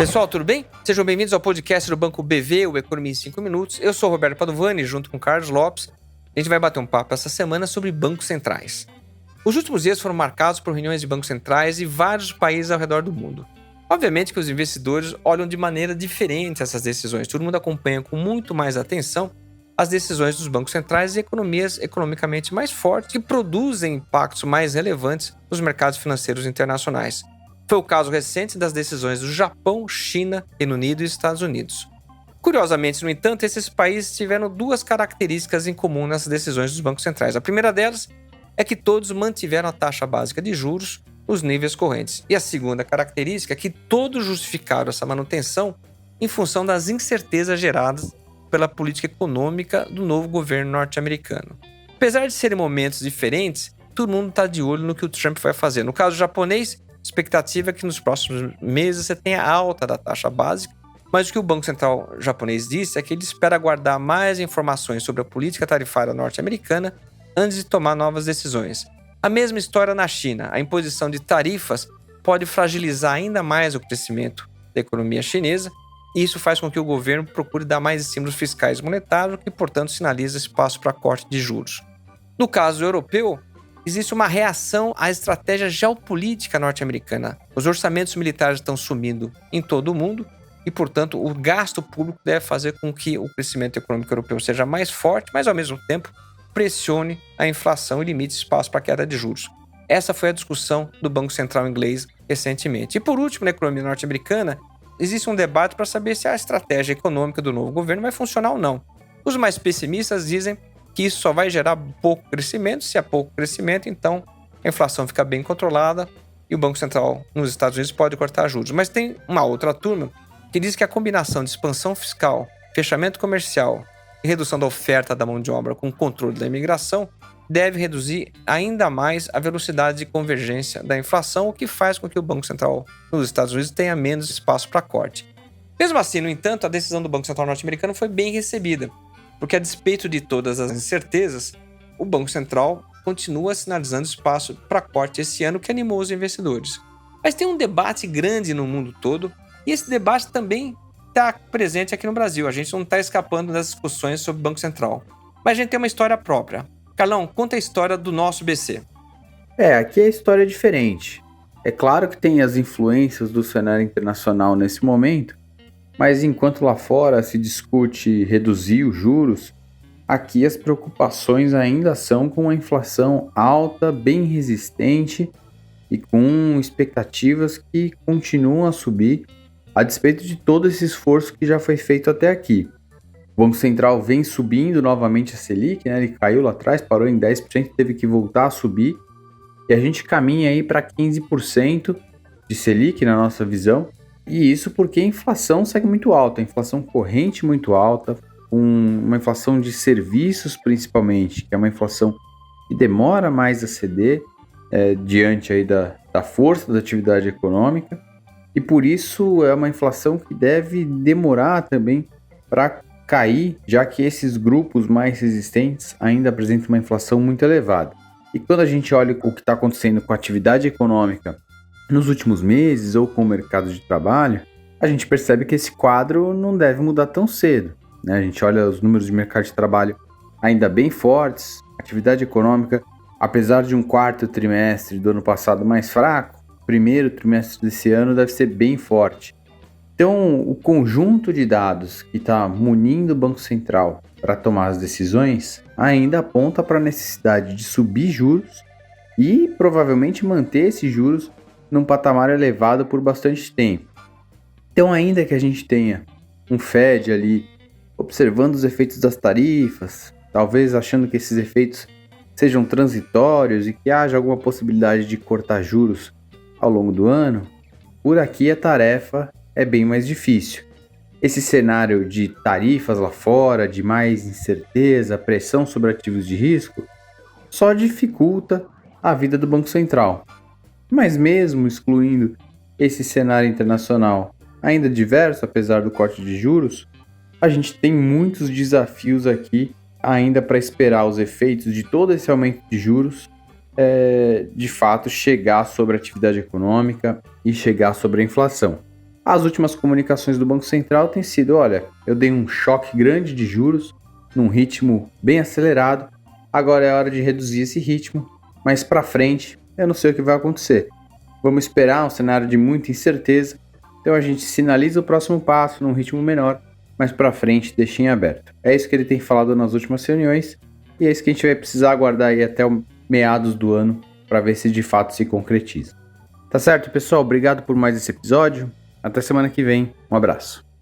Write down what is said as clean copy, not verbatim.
Pessoal, tudo bem? Sejam bem-vindos ao podcast do Banco BV, o Economia em 5 Minutos. Eu sou o Roberto Padovani, junto com o Carlos Lopes. A gente vai bater um papo essa semana sobre bancos centrais. Os últimos dias foram marcados por reuniões de bancos centrais em vários países ao redor do mundo. Obviamente que os investidores olham de maneira diferente essas decisões. Todo mundo acompanha com muito mais atenção as decisões dos bancos centrais e economias economicamente mais fortes que produzem impactos mais relevantes nos mercados financeiros internacionais. Foi o caso recente das decisões do Japão, China, Reino Unido e Estados Unidos. Curiosamente, no entanto, esses países tiveram duas características em comum nessas decisões dos bancos centrais. A primeira delas é que todos mantiveram a taxa básica de juros nos níveis correntes. E a segunda característica é que todos justificaram essa manutenção em função das incertezas geradas pela política econômica do novo governo norte-americano. Apesar de serem momentos diferentes, todo mundo está de olho no que o Trump vai fazer. No caso japonês, a expectativa é que nos próximos meses você tenha alta da taxa básica, mas o que o Banco Central japonês disse é que ele espera guardar mais informações sobre a política tarifária norte-americana antes de tomar novas decisões. A mesma história na China. A imposição de tarifas pode fragilizar ainda mais o crescimento da economia chinesa, e isso faz com que o governo procure dar mais estímulos fiscais e monetários, que, portanto, sinaliza espaço para corte de juros. No caso europeu, existe uma reação à estratégia geopolítica norte-americana. Os orçamentos militares estão sumindo em todo o mundo e, portanto, o gasto público deve fazer com que o crescimento econômico europeu seja mais forte, mas, ao mesmo tempo, pressione a inflação e limite espaço para a queda de juros. Essa foi a discussão do Banco Central inglês recentemente. E, por último, na economia norte-americana, existe um debate para saber se a estratégia econômica do novo governo vai funcionar ou não. Os mais pessimistas dizem que isso só vai gerar pouco crescimento. Se há pouco crescimento, então a inflação fica bem controlada e o Banco Central nos Estados Unidos pode cortar juros. Mas tem uma outra turma que diz que a combinação de expansão fiscal, fechamento comercial e redução da oferta da mão de obra com controle da imigração deve reduzir ainda mais a velocidade de convergência da inflação, o que faz com que o Banco Central nos Estados Unidos tenha menos espaço para corte. Mesmo assim, no entanto, a decisão do Banco Central norte-americano foi bem recebida, porque a despeito de todas as incertezas, o Banco Central continua sinalizando espaço para corte esse ano, que animou os investidores. Mas tem um debate grande no mundo todo, e esse debate também está presente aqui no Brasil. A gente não está escapando das discussões sobre o Banco Central. Mas a gente tem uma história própria. Carlão, conta a história do nosso BC. Aqui a história é diferente. É claro que tem as influências do cenário internacional nesse momento, mas enquanto lá fora se discute reduzir os juros, aqui as preocupações ainda são com a inflação alta, bem resistente e com expectativas que continuam a subir, a despeito de todo esse esforço que já foi feito até aqui. O Banco Central vem subindo novamente a Selic, né? Ele caiu lá atrás, parou em 10%, teve que voltar a subir. E a gente caminha aí para 15% de Selic na nossa visão. E isso porque a inflação segue muito alta, a inflação corrente muito alta, uma inflação de serviços principalmente, que é uma inflação que demora mais a ceder diante aí da força da atividade econômica. E por isso é uma inflação que deve demorar também para cair, já que esses grupos mais resistentes ainda apresentam uma inflação muito elevada. E quando a gente olha o que está acontecendo com a atividade econômica nos últimos meses ou com o mercado de trabalho, a gente percebe que esse quadro não deve mudar tão cedo, né? A gente olha os números de mercado de trabalho ainda bem fortes, atividade econômica, apesar de um quarto trimestre do ano passado mais fraco, o primeiro trimestre desse ano deve ser bem forte. Então, o conjunto de dados que está munindo o Banco Central para tomar as decisões ainda aponta para a necessidade de subir juros e provavelmente manter esses juros num patamar elevado por bastante tempo. Então, ainda que a gente tenha um Fed ali observando os efeitos das tarifas, talvez achando que esses efeitos sejam transitórios e que haja alguma possibilidade de cortar juros ao longo do ano, por aqui a tarefa é bem mais difícil. Esse cenário de tarifas lá fora, de mais incerteza, pressão sobre ativos de risco, só dificulta a vida do Banco Central. Mas mesmo excluindo esse cenário internacional ainda diverso, apesar do corte de juros, a gente tem muitos desafios aqui ainda para esperar os efeitos de todo esse aumento de juros de fato chegar sobre a atividade econômica e chegar sobre a inflação. As últimas comunicações do Banco Central têm sido, olha, eu dei um choque grande de juros, num ritmo bem acelerado, agora é hora de reduzir esse ritmo, mas para frente eu não sei o que vai acontecer. Vamos esperar um cenário de muita incerteza, então a gente sinaliza o próximo passo num ritmo menor, mas para frente deixa em aberto. É isso que ele tem falado nas últimas reuniões e é isso que a gente vai precisar aguardar aí até o meados do ano para ver se de fato se concretiza. Tá certo, pessoal? Obrigado por mais esse episódio. Até semana que vem. Um abraço.